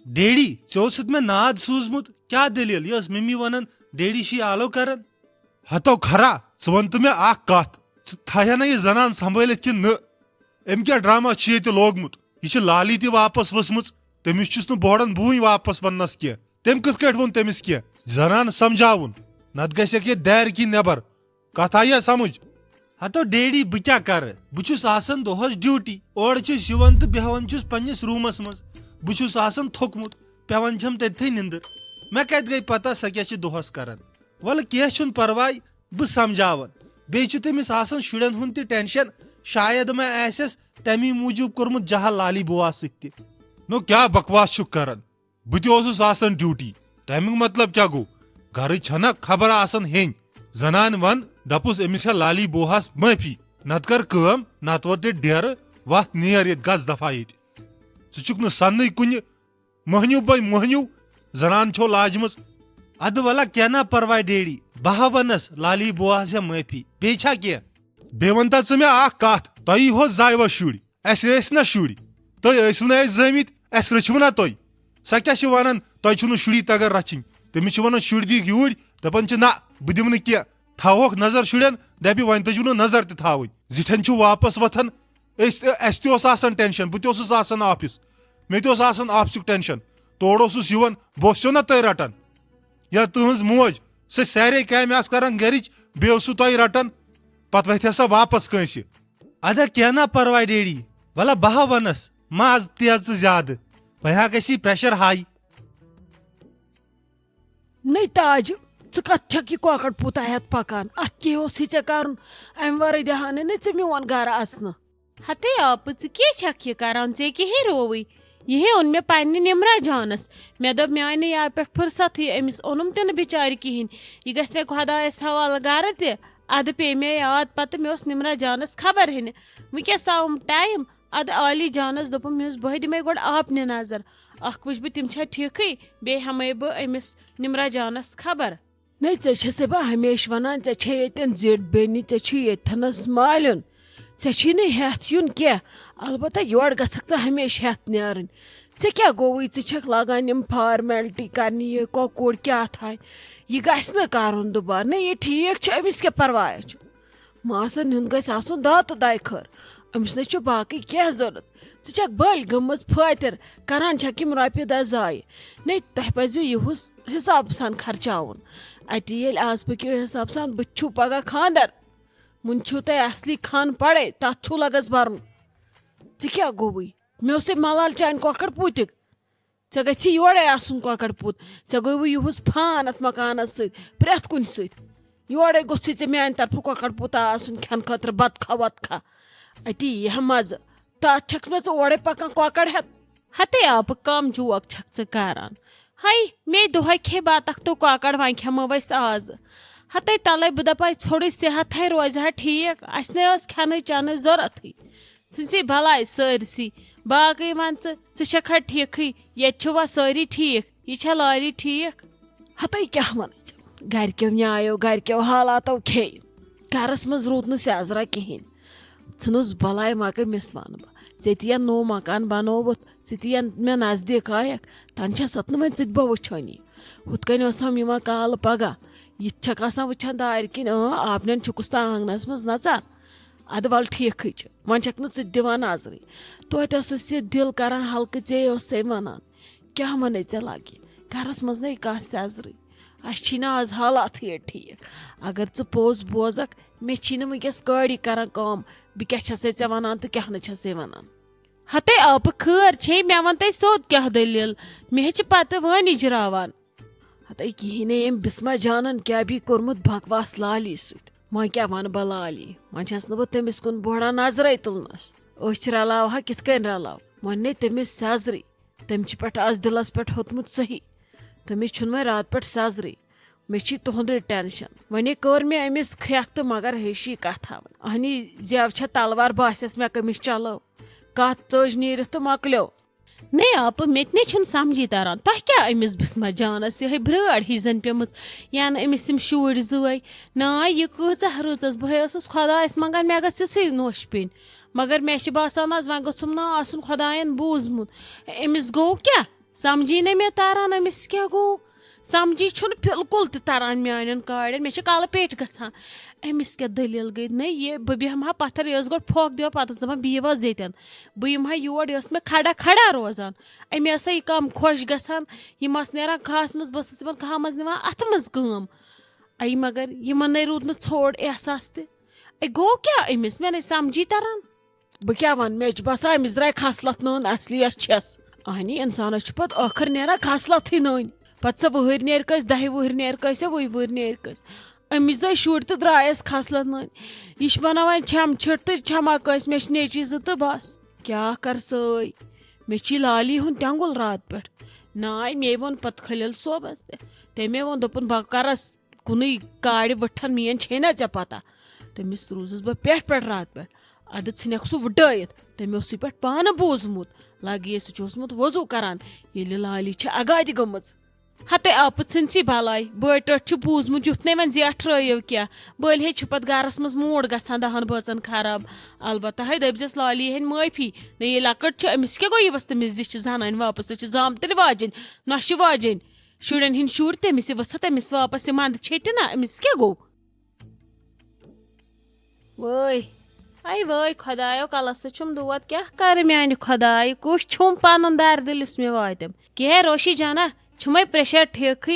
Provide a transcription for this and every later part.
daddy चोसत में नाद सूजमुत क्या दलील yes mummy Vernon daddy she आलो करन हतो खरा वन तो मे आख कत थया ना ये जनान संभालित कि न अम क्या ड्रामा ये लोगमुत यह लाली ती वापस वसमुच तमिस चुस न बोड़न बुई वापस वनस कह तम कथ कट वोन तमिस कह जनान समझावन नत गसक ये दैर की नेबर कथ आया समझ हतो डेडी बह क्या कर बहुस आसन दोहस ड्यूटी और शिवन तो बेहवन पन्निस रूमस मज बहुस आसन थोकमुत पेवन छम तथै निंदर मे कत गई पता सह क्या दोहस करन वल कह परवाय बह समझावन बेच तमिस आसन शुरन हुंद टेंशन शायद मैं आसस तमी मूजूब कोर्मुत जहल लाली बुआ सत्य नो क्या बकवास छु करन बह आसन ड्यूटी तमिक मतलब क्या गो घर छना खबर आसन हेन जनान वन दपुस अमिस लाली बुहास माफी नत कर कम नत वो डेर वत नेर ये गज दफा ये चुक न सन कुन मोहन्यू बै मोहन्यू जनान छो लाजम अद वला क्या ना परवाय डेडी बह वनस लाली बुआस माफी बे कह बे वनता मे कत तुह हो जायवा शुर अस ना शुर तुम ना जमित अस रचव ना तुम सह क्या वन तुम शुरी तगन रचिन तमिस वन शुर दी यूर दपान ना बह दिम कह थोक नजर शुरन दपि वन तजु नजर तवन जिठन वापस वथन अस टेंशन बह ऑफिस मे ऑफिस टेंशन तोड़ यवन बो ना तुम रटन या तुज मोज सह सारे काम करान गरिच बे तुम रटन पत वथ सा वापस कंस अदा क्या ना परवाय डेडी वला बह वनस माज तेज ज्यादा वह गसी प्रेशर हाई नहीं ताज कत कॉकड़ पूता हेत पकान अत क्या कर अम वर दहान नी मोन गर असन हते आप ये करान हे रोवई यह ओन मे पन्ने निमरा जानस मे दप मे आय या पे फुर्सत अमिस ओनुम तन बिचार कहें यह गस मे खुदायस हवाल गर तद पे मे याद पत मे निमरा जानस खबर हेन वस आव टाइम अद आली जानस दोपम मे बह दिमे गोड आपने नजर अख वुच बह तिम ठीक बे हमे बह अमिस निमरा जानस खबर नहीं ऐसे बह हमेश वन ये जिड बेन येथनस मालन ऐ हेथ युन क्या अलबत्ता योर गक हमेश हेथ नेरन क्या गोवई छक लगान यम फार्मेलिटी कर यह कोकुर क्या था यह गस न दुबार नहीं ये ठीक अमिस क्या परवाह मासन हुंद गस आसुन दा तो दाय खर अमिस न बाकी क्या जरूरत छक बल गम फातर करान छक यम रोपये दह जाय नहीं तह पजो युस हिसाब सान खर्चावन अत आज पको हिसाब सान बह पगह खानदर मुन तह असली खान पड़े तथ लगस भरन क्या गोवई मे मलाल चान कॉकड़ पूतिक गे योरे आसन कॉकड़ पूत गोवई युस फान अत मकानस प्रेथ कुन योरे गोस मान तरफ कॉकड़ पूता आसन खेन खतर बत खा वत खा अत यह मज तथ छक मे ओरे पकान कॉकड़ हेत हते आप कम जोक छक करान हाय मे दोह खे बात तो कॉकड़ वन खेमो वस आज हते तले बह दप छोड़ सेहत रोज हा ठीक अस खेन चेन जरूरत सी भलाई सरसी बाकी वन छक ठीक ये सारी ठीक यह लारी ठीक हते क्या वन गरक्यो न्यायो गरक्यो हालातो खे गरस मज रूद न सेजरा कहें नुस भलाई मगर मिस वन बह नो मकान बनोवुत मे नजदीक आयक तन सत वन बह वुचानी हुत कन काल पगह यह वुचान दार किन आपन छुकुस तो आंगनस मज नचान अद वल ठीक वन छक न दिवान नजर तो दिल कर हल्क ऐ वन क्या वन ऐ लगे गरस मज न कह सेजर अस आज हालात ये ठीक अगर पोज बोजक मे वस गाड़ी कर कम बह क्या वन तो क्या न वन हते आप खर छे मे वन तह सोद क्या दलील मे पत वन इजरावान हते कहें अम बिस्मा जानन क्या भी कोर्मुत बकवास लाली वन क्या वन बह लाली वन बह तमिस कुन बोड़ा नजर तुलनस अच रलाव हा कित रलाव वन ने तमिस सेजरी तम पे आज दिलस पे होतमुत सही तमिस वन रात पे सेजरी मे तुंद टेंशन वन कर मे अमिस खेख तो मगर हेशी कथ अहनी जेव छे तलवार बास मे कमिस चलो कत चज नीर तो मकलो नहीं आप मे समझी तारान तह क्या अमिस बिस्मा जानस यह ब्राड़ ही जन पेम या अमिस शुर जय ना यह कह रच बह खुदायस मंगान मे गई नोश पेन मगर मे बासान वन गम ना आसन खुदायन बूजमुत अमिस गो क्या समझी ने मे तारान अमिस क्या गो समझी छुन बिल्कुल त तारान म्यान काड़न मे काल पेट गछान अमिस क्या दलील गई नहीं ये बह बेहमा पत्थर यह गो फोक दिवा पत दपान बिहवा जेतन बह यमहा योर यह मे खड़ा खड़ा रोजान अमे हसा यह कम खुश गछान यम नेरान घास मज बस घा मज निवान अथ मज कम आई मगर यमन नहीं रूद न छोड़ एहसास त गो क्या अमिस मे नहीं समझी तरन बह क्या वन मे बसा अमिस द्राय खसलत नन असलियत छस अहनी इंसान पे आखिर नेरा खसलत नन पे सह वहर नेर कस 10 वहर नेर कस 20 वहर नेर कस अमिस दाय शुर तो द्रायस खसलत नन यह वन वन छम छिट तो छमा कस मे नेची जो तो बस क्या कर सई मे लाली हुन तेंगुल रात पे नाय मे वोन पत खलिल सोबस तमे वोन दोपन बह करस कुन काड़ वठन मीन छे ना ऐ पता तमिस रूजस बह पे रात पे अद ह्नक सह वडत तमे पे पान बोजमुत लगे सह वजू करान ये लाली अगादि गम हते आप सी भलाई बड़ टट बूजमुत युथ वन जेठो क्या बल हे पे गरस मज मूड गसान 10 बचन खराब अलबत्ता है दपजस लाली हन माफी न ये लकट अमिस क्या गो यवस तमिस दिश जहान वापस जामतन वाजन नश वाजन शुरन हिंद शुर तमिस वसा तमिस वापस मंद छेट ना अमिस क्या गो वै खुदायो कलस छुम दुआत क्या कर म्यान खुदाय कुछ छुम पन दार दिलिस मे वातम कह रोशी जाना छुमे प्रेशर ठीक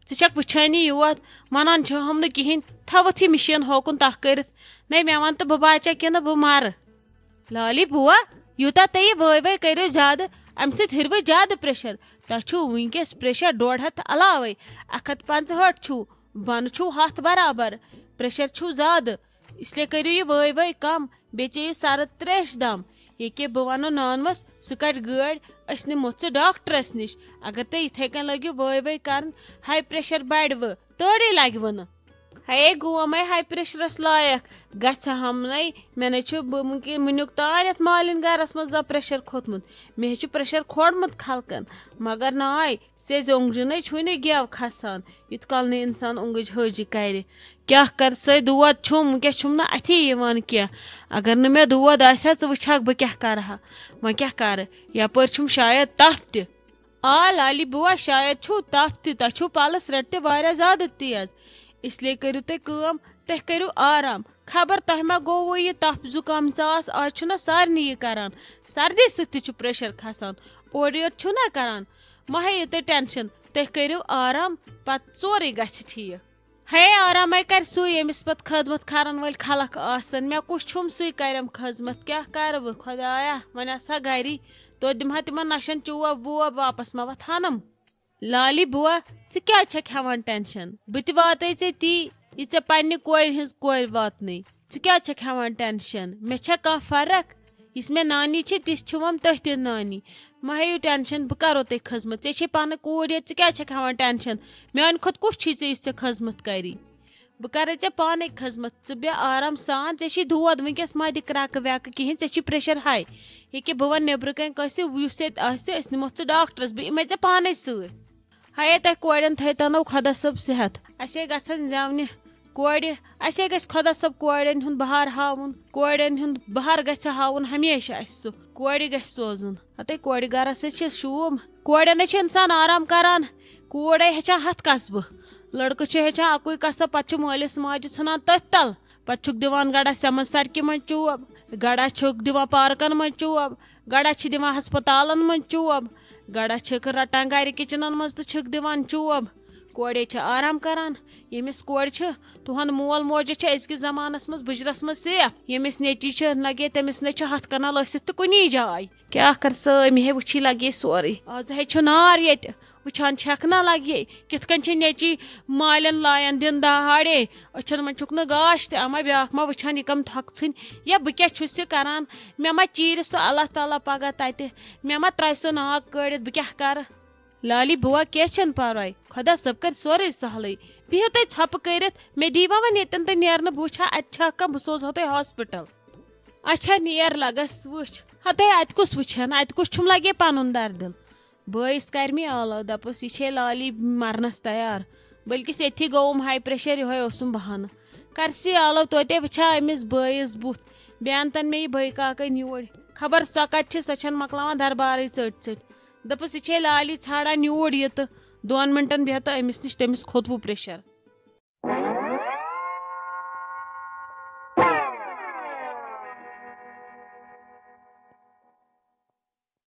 क वुचानी योत वनान हम न कहें थवत यह मशीन होकुन तह कर न मे वन तो बह बाचा कि बह मार लाली बुआ यूता तुह वै करो ज्यादा अम सव ज्यादा प्रेशर तह वनकस प्रेशर 150 अलावे 165 छु बन छु 100 बराबर प्रेशर छु ज्यादा इसलिए करो यह वै कम बे चेयु सरद 3 दम ये बह वनो नानवस सह कड़ गाड़ अस निमो डॉक्टरस निश अगर तुम इथे कन लगो वै कर हाई प्रेशर बढ़ तोड़े लगे न हे गोम हाई प्रेशरस लायक गछ हमन मे मुनुक तान ये मालिन गरस मज प्रेशर खोतमुत मे प्रेशर खोड़मुत खलकन मगर नाय से ओंगजन छु गेव खसान इत कल न इंसान ओंगज हजी कर क्या कर सो दूध छुम वह छुम ना अथी क्या अगर न मे दूध आसा वुछक बह क्या कर वह क्या कर यपर छुम शायद तफ त लाली बुआ शायद छु तफ तह छु पलस रट ते वारिया ज्यादा तेज इसलिए करू तुम करू आराम खबर तह मा गो वो ये तफ जुकाम चास आज ना सारे यह करान सर्दी सत्य प्रेशर खसान और योर छु ना करान मा हेयु तुम टेंशन तुम करू आराम पत सोरे गछ ठीक हे आराम कर सु यमिस पत खदमत करन वल खलक आसन मे कुछ छुम सु करम खदमत क्या कर बह खुदाया वन आसा गरी तो दिमहा तिमन नशन चूब वूब वापस मा वथानम लाली बुआ क्या हेवान टेंशन बह वात ती ये पे कोर हज कोर वातन क्या हेवान टेंशन मे कह फर्क इस मे नानी तिस वम तह नानी मा हेयु टेंशन बह करो तुम खजमत ऐ पान कूर क्या हेवान टेंशन मान खुद कुछ चे खजमत करी बह कर पान खजमत बे आराम सान ऐ दूध वनकस मद क्रक वैक कहें ऐ प्रेशर हाई ये बह वन नबर कन कस निमो डॉक्टरस बह इमे पान सै हाय तह कोड़न थनो खुदा सब सेहत असे गसन जवनि कोड़ असे गस खुदा सब कोड़न हुन बहार हावन कोड़न हुन बहार गछ हावन हमेशा सह कोड़ गस सोजुन हते कोड़ गरस शूम कोड़न इंसान आराम करान कोड़े हेचान हथ कसब लड़क हेचान अकुई कसब पे मालिस माज सान तथ तल पे दिवान गड़ा सेमज सड़क मन चूब गड़ा दिवान पार्कन मन चूब गड़ा दिवान हस्पतालन मन चूब गड़ा रटान गर किचनन मज तो दिवान चूब कोड़े आराम करान यमिस कोड़ तुहन मोल मोज अजक जमानस मज बुजरस मज सेफ यमिस नेची लगे तमिस ने हथ कना लसित तो कुनी जाय क्या कर मे वुची लगे सोरे आज हे नार ये वुचान छकना लगे कितन नेची मालन लायन दिन दहाड़े अचन मन चुक न गाश तमा ब्या मा वुचान यह कम थक इन या बह क्या करान मे मा चीरस तो अल्लाह ताला पगह तत मे मा त्राय तो नाग कड़ित बह क्या कर लाली बुआ क्या पर्वा खुदा सब कर सोरे सहल बिहु तुम छप कर मे दीवा वन यन तुम नेर बह अत कम बह सोजो तुम हॉस्पिटल अच्छा नेर लगस वुच हते अत कुस वुचान अत कुछ छुम लगे पन दर्दिल बस कर मे आलो दपस यह लाली मरनस तैयार बल्कि ये गोम हाई प्रेशर यह बहान करसी आलो तोते वुचा अमिस बस बुथ बेन तन मे यह भई काकन योर खबर सो कत सो मकलावान दरबार चट चट दपस ये लالہِ ाड़ान यूर ये तो 2 मिनटन बेहता अमिस नश तमिस खोतवु प्रेशर